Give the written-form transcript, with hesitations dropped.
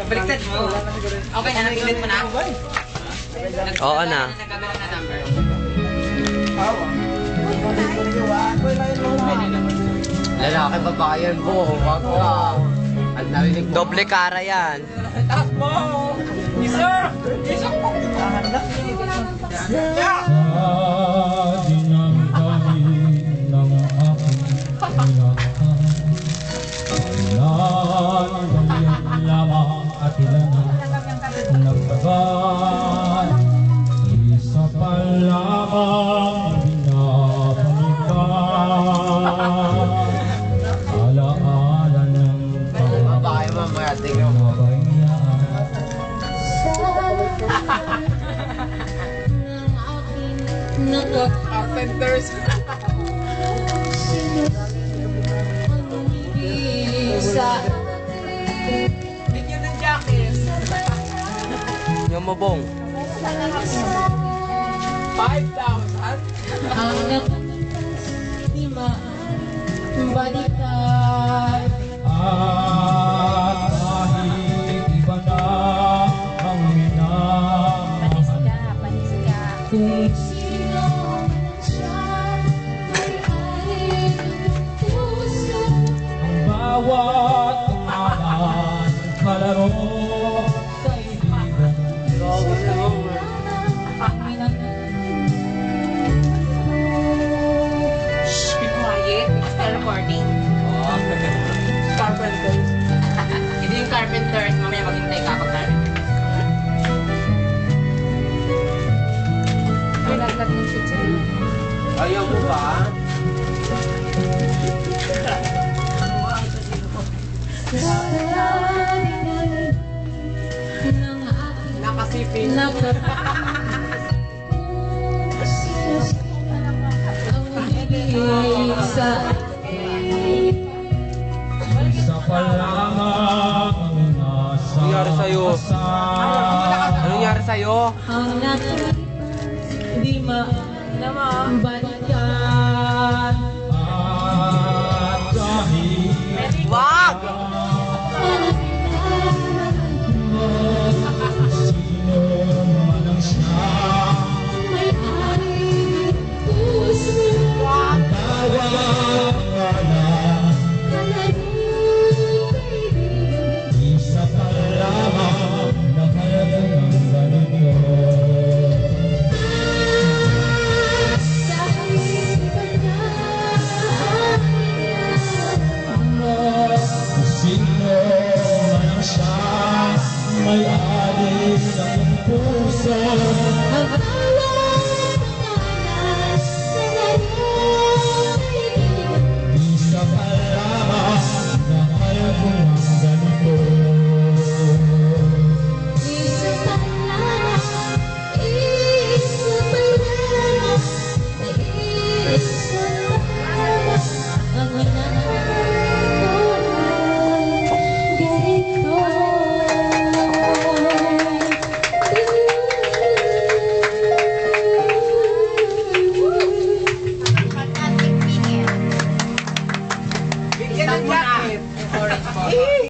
Baliktad mo. Okay na, napilit mo na? Oo na. Nagkagalang na number. Lalaki babayan po, wag ka. Ang narinig mo. Doble kara yan. Taas mo! Isa! Isa po! Yeah! Dinamdamin ng aking pinaka. Walang lamang at ilan ang nagtagal. Isa pa lamang binabalikan. Alaala ng Babae mamaya, tingnan mo. Carpenters. Bigyan ng jacket. Yung mabong. 5,000? Balikan. At kahit iba na ang minamahal, Kung sino siya ay kahit puso. ang bawat umalan kalaro, kaibigan. Shh, be quiet. It's still recording. Carpenters. Ito yung carpenters. Mamaya maghintay ka pag carpenters. Nilaglag ng pizza. Ayaw mo ba? Nakasipin. Isa pa lamang ang nasa Ano nangyari sa'yo? kasama. Anong nangyari sa'yo? Ang natin di balikan.